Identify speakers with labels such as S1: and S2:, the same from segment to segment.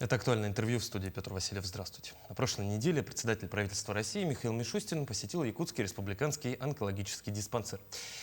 S1: Это актуальное интервью в студии Петр Васильев. Здравствуйте. На прошлой неделе председатель правительства России Михаил Мишустин посетил Якутский республиканский онкологический диспансер.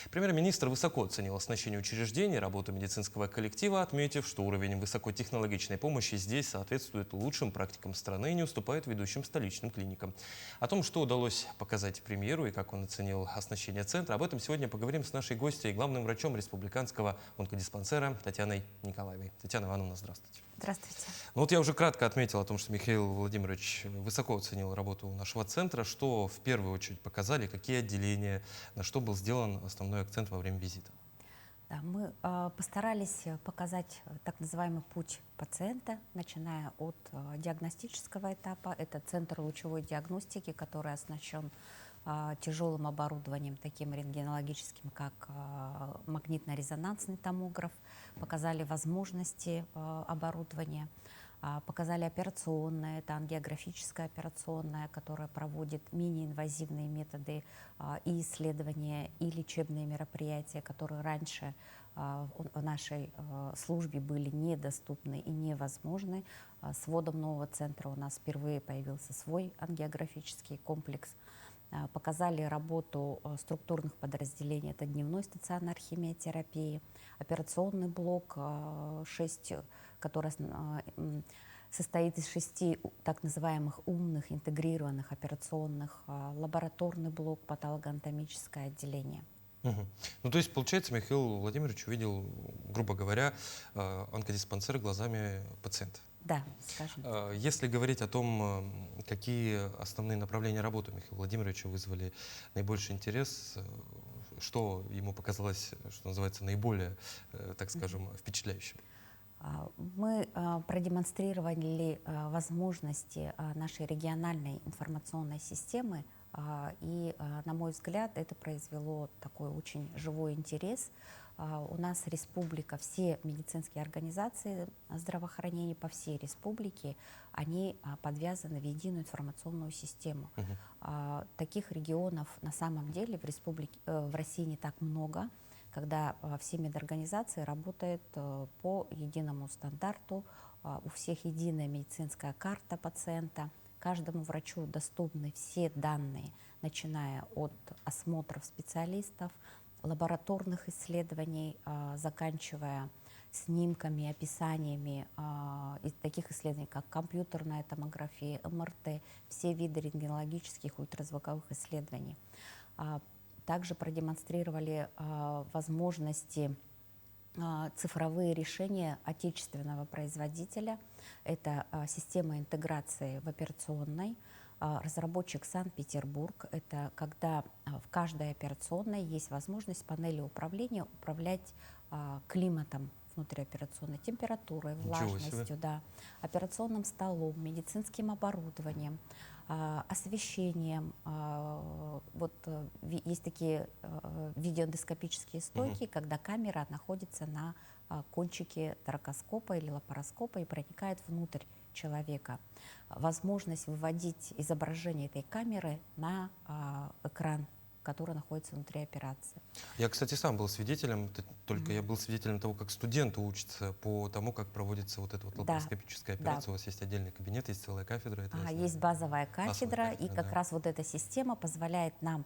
S1: Премьер-министр высоко оценил оснащение учреждений, работу медицинского коллектива, отметив, что уровень высокотехнологичной помощи здесь соответствует лучшим практикам страны и не уступает ведущим столичным клиникам. О том, что удалось показать премьеру и как он оценил оснащение центра, об этом сегодня поговорим с нашей гостьей, главным врачом республиканского онкодиспансера Татьяной Николаевой. Татьяна Ивановна, здравствуйте.
S2: Здравствуйте.
S1: Ну вот я уже кратко отметил о том, что Михаил Владимирович высоко оценил работу нашего центра. Что в первую очередь показали, какие отделения, на что был сделан основной акцент во время визита?
S2: Да, мы постарались показать так называемый путь пациента, начиная от диагностического этапа. Это центр лучевой диагностики, который оснащен тяжелым оборудованием, таким рентгенологическим, как магнитно-резонансный томограф. Показали возможности оборудования. Показали операционное, это ангиографическая операционная, которая проводит мини-инвазивные методы и исследования, и лечебные мероприятия, которые раньше в нашей службе были недоступны и невозможны. С вводом нового центра у нас впервые появился свой ангиографический комплекс. Показали работу структурных подразделений, это дневной стационар химиотерапии, операционный блок, который состоит из 6 так называемых умных интегрированных операционных, лабораторный блок, патологоанатомическое отделение.
S1: Угу. Ну то есть, получается, Михаил Владимирович увидел, грубо говоря, онкодиспансер глазами пациента.
S2: Да, скажем так.
S1: Если говорить о том, какие основные направления работы Михаила Владимировича вызвали наибольший интерес, что ему показалось, что называется, наиболее, так скажем, впечатляющим?
S2: Мы продемонстрировали возможности нашей региональной информационной системы, и, на мой взгляд, это произвело такой очень живой интерес. У нас республика, все медицинские организации здравоохранения по всей республике, они подвязаны в единую информационную систему. Таких регионов на самом деле в России не так много, когда все медорганизации работают по единому стандарту, у всех единая медицинская карта пациента, каждому врачу доступны все данные, начиная от осмотров специалистов, лабораторных исследований, заканчивая снимками, описаниями таких исследований, как компьютерная томография, МРТ, все виды рентгенологических ультразвуковых исследований. Также продемонстрировали возможности цифровые решения отечественного производителя. Это система интеграции в операционной. Разработчик Санкт-Петербург. Это когда в каждой операционной есть возможность панели управления управлять климатом внутриоперационной, температурой, влажностью, да, операционным столом, медицинским оборудованием, освещением. Вот есть такие видеоэндоскопические стойки, когда камера находится на кончике торакоскопа или лапароскопа и проникает внутрь человека. Возможность выводить изображение этой камеры на экран, который находится внутри операции.
S1: Я, кстати, сам был свидетелем, только я был свидетелем того, как студенты учатся по тому, как проводится вот эта вот лапароскопическая операция. У вас есть отдельный кабинет, есть целая кафедра. Это
S2: есть базовая кафедра, и как раз вот эта система позволяет нам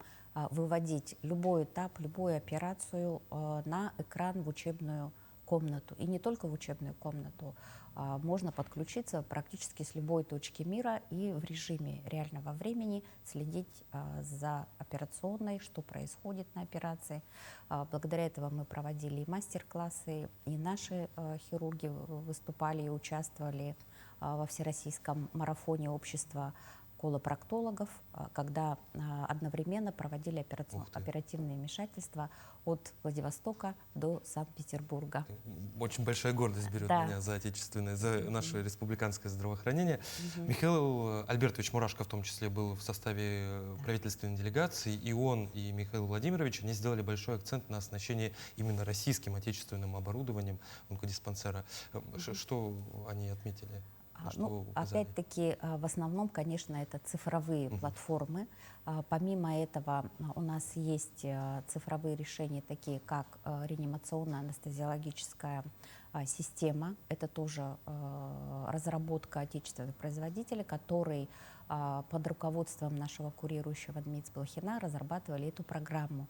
S2: выводить любой этап, любую операцию на экран в учебную комнату. И не только в учебную комнату. Можно подключиться практически с любой точки мира и в режиме реального времени следить за операционной, что происходит на операции. Благодаря этому мы проводили и мастер-классы, и наши хирурги выступали и участвовали во всероссийском марафоне общества колопроктологов, когда одновременно проводили оперативные вмешательства от Владивостока до Санкт-Петербурга.
S1: Очень большая гордость берет меня за отечественное, за наше республиканское здравоохранение. Михаил Альбертович Мурашко в том числе был в составе правительственной делегации, и он, и Михаил Владимирович, они сделали большой акцент на оснащении именно российским отечественным оборудованием онкодиспансера. Что они отметили? На что
S2: Ну,
S1: указали?
S2: опять-таки, в основном, конечно, это цифровые платформы. Помимо этого, у нас есть цифровые решения, такие как реанимационная анестезиологическая система. Это тоже разработка отечественного производителя, который под руководством нашего курирующего Дмитрия Блохина разрабатывали эту программу.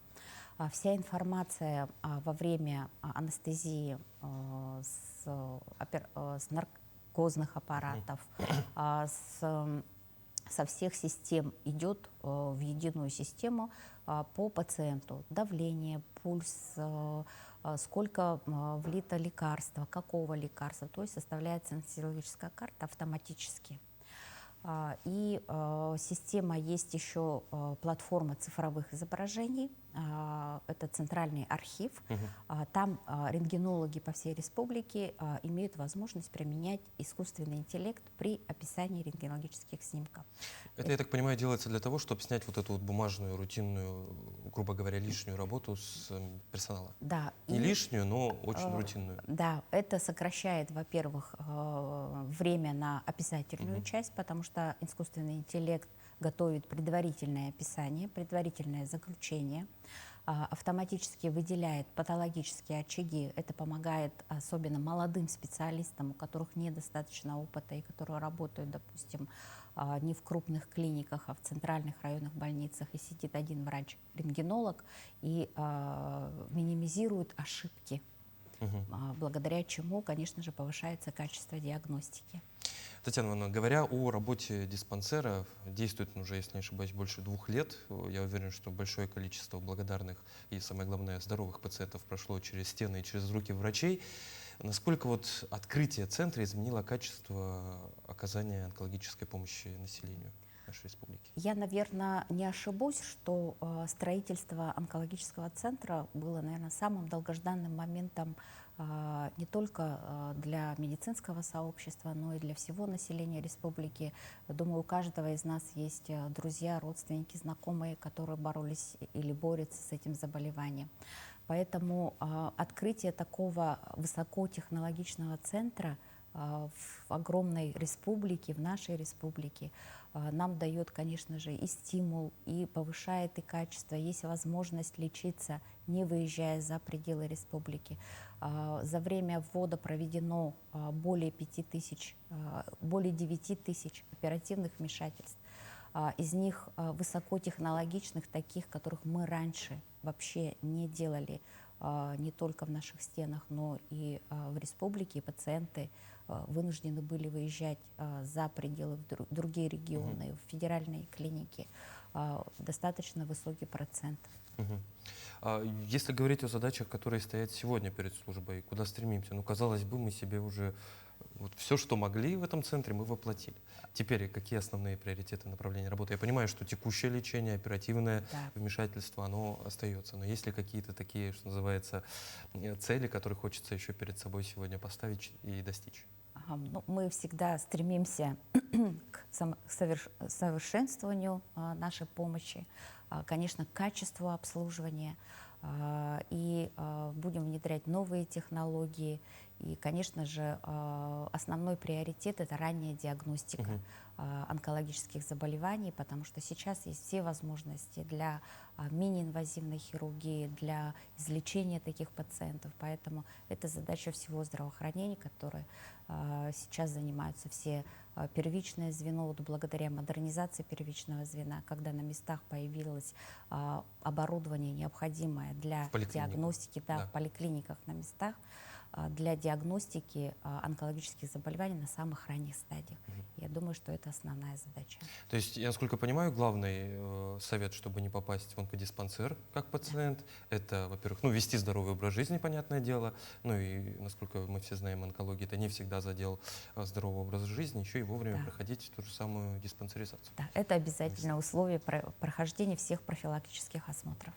S2: Вся информация во время анестезии с наркозных аппаратов, со всех систем идет в единую систему по пациенту. Давление, пульс, сколько влито лекарства, какого лекарства. То есть составляется анестезиологическая карта автоматически. И система есть еще платформа цифровых изображений. Это центральный архив. Там рентгенологи по всей республике имеют возможность применять искусственный интеллект при описании рентгенологических снимков.
S1: Это, я так понимаю, делается для того, чтобы снять вот эту вот бумажную, рутинную, грубо говоря, лишнюю работу с персонала.
S2: Да.
S1: Не лишнюю, но очень рутинную.
S2: Да, это сокращает, во-первых, время на описательную часть, потому что искусственный интеллект готовит предварительное описание, предварительное заключение, автоматически выделяет патологические очаги. Это помогает особенно молодым специалистам, у которых недостаточно опыта и которые работают, допустим, не в крупных клиниках, а в центральных районных больницах, и сидит один врач-рентгенолог и минимизирует ошибки, благодаря чему, конечно же, повышается качество диагностики.
S1: Татьяна Ивановна, говоря о работе диспансера, действует он уже, если не ошибаюсь, больше 2 лет. Я уверен, что большое количество благодарных и, самое главное, здоровых пациентов прошло через стены и через руки врачей. Насколько вот открытие центра изменило качество оказания онкологической помощи населению нашей республики?
S2: Я, наверное, не ошибусь, что строительство онкологического центра было, наверное, самым долгожданным моментом не только для медицинского сообщества, но и для всего населения республики. Думаю, у каждого из нас есть друзья, родственники, знакомые, которые боролись или борются с этим заболеванием. Поэтому открытие такого высокотехнологичного центра в огромной республике, в нашей республике, нам дает, конечно же, и стимул, и повышает и качество. Есть возможность лечиться, не выезжая за пределы республики. За время ввода проведено более 9 тысяч оперативных вмешательств. Из них высокотехнологичных, таких, которых мы раньше вообще не делали, не только в наших стенах, но и в республике. Пациенты вынуждены были выезжать за пределы, в другие регионы, в федеральные клиники. Достаточно высокий процент.
S1: Если говорить о задачах, которые стоят сегодня перед службой, куда стремимся, ну, казалось бы, мы себе уже вот все, что могли в этом центре, мы воплотили. Теперь какие основные приоритеты направления работы? Я понимаю, что текущее лечение, оперативное вмешательство, оно остается. Но есть ли какие-то такие, что называется, цели, которые хочется еще перед собой сегодня поставить и достичь?
S2: Ну, мы всегда стремимся к совершенствованию нашей помощи, конечно, к качеству обслуживания, и будем внедрять новые технологии. И, конечно же, основной приоритет – это ранняя диагностика онкологических заболеваний, потому что сейчас есть все возможности для мини-инвазивной хирургии, для излечения таких пациентов. Поэтому это задача всего здравоохранения, которой сейчас занимаются все первичное звено. Вот благодаря модернизации первичного звена, когда на местах появилось оборудование, необходимое для диагностики, в поликлиниках на местах, для диагностики онкологических заболеваний на самых ранних стадиях. Я думаю, что это основная задача.
S1: То есть, я, насколько понимаю, главный совет, чтобы не попасть в онкодиспансер как пациент, это, во-первых, ну, вести здоровый образ жизни, понятное дело, ну и, насколько мы все знаем, онкология — это не всегда задел здорового образа жизни, еще и вовремя проходить ту же самую диспансеризацию.
S2: Да, это обязательное условие прохождения всех профилактических осмотров.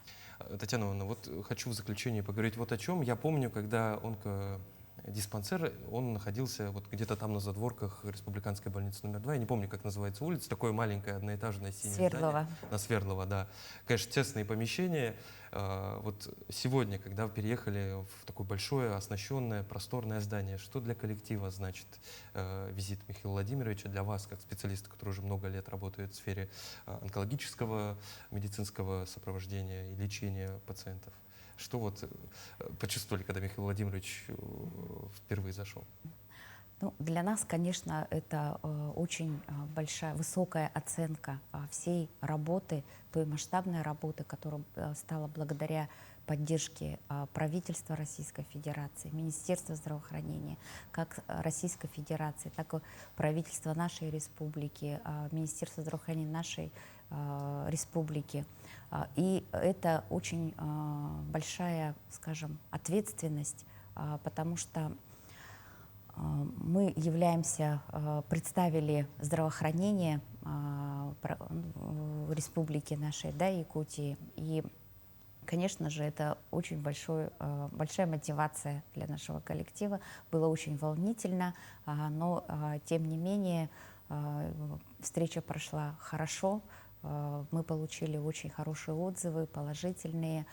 S1: Татьяна Ивановна, вот хочу в заключение поговорить вот о чем. Я помню, когда диспансер, он находился вот где-то там на задворках Республиканской больницы номер 2. Я не помню, как называется улица. Такое маленькое одноэтажное синее
S2: Свердлова.
S1: здание. На Свердлова, да. Конечно, тесные помещения. Вот сегодня, когда вы переехали в такое большое, оснащенное, просторное здание, что для коллектива значит визит Михаила Владимировича, для вас, как специалиста, который уже много лет работает в сфере онкологического медицинского сопровождения и лечения пациентов? Что вот почувствовали, когда Михаил Владимирович впервые зашел?
S2: Ну, для нас, конечно, это очень большая, высокая оценка всей работы, той масштабной работы, которая стала благодаря поддержке правительства Российской Федерации, Министерства здравоохранения, как Российской Федерации, так и правительства нашей республики, Министерства здравоохранения нашей республики. И это очень большая, скажем, ответственность, потому что мы представили здравоохранение в республике нашей, да, Якутии. И, конечно же, это очень большая мотивация для нашего коллектива. Было очень волнительно, но, тем не менее, встреча прошла хорошо. Мы получили очень хорошие отзывы, положительные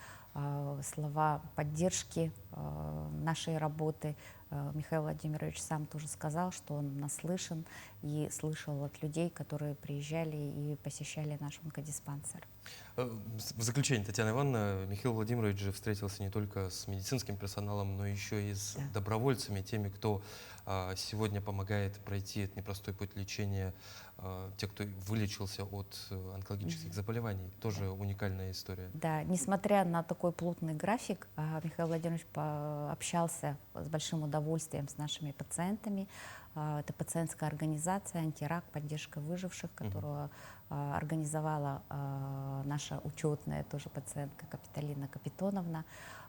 S2: слова поддержки нашей работы. Михаил Владимирович сам тоже сказал, что он наслышан и слышал от людей, которые приезжали и посещали наш онкодиспансер.
S1: В заключение, Татьяна Ивановна, Михаил Владимирович же встретился не только с медицинским персоналом, но еще и с добровольцами, теми, кто сегодня помогает пройти этот непростой путь лечения, те, кто вылечился от онкологических заболеваний. Тоже уникальная история.
S2: Да, несмотря на такой плотный график, Михаил Владимирович общался с большим удовольствием с нашими пациентами. Это пациентская организация «Антирак. Поддержка выживших», которую организовала наша учетная тоже пациентка Капиталина Капитоновна.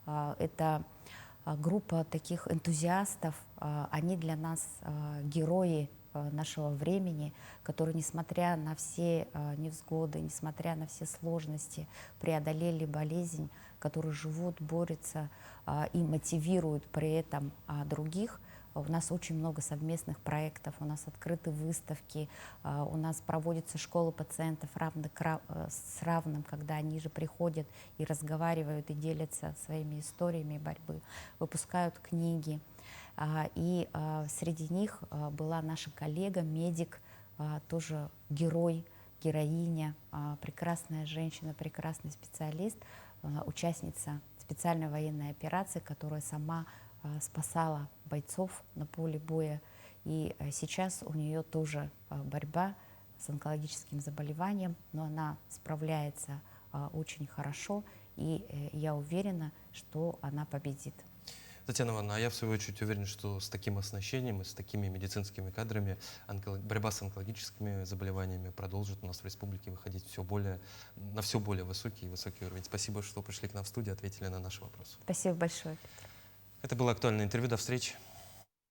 S2: Это группа таких энтузиастов, они для нас герои нашего времени, которые, несмотря на все невзгоды, несмотря на все сложности, преодолели болезнь, которые живут, борются и мотивируют при этом других. У нас очень много совместных проектов, у нас открыты выставки, у нас проводятся школы пациентов с равным, когда они же приходят и разговаривают, и делятся своими историями борьбы, выпускают книги. И среди них была наша коллега, медик, тоже герой, героиня, прекрасная женщина, прекрасный специалист, участница специальной военной операции, которая сама спасала бойцов на поле боя. И сейчас у нее тоже борьба с онкологическим заболеванием, но она справляется очень хорошо, и я уверена, что она победит.
S1: Татьяна Ивановна, а я в свою очередь уверен, что с таким оснащением и с такими медицинскими кадрами борьба с онкологическими заболеваниями продолжит у нас в республике выходить на все более высокий уровень. Спасибо, что пришли к нам в студию, ответили на наши вопросы.
S2: Спасибо большое, Петр.
S1: Это было актуальное интервью. До встречи.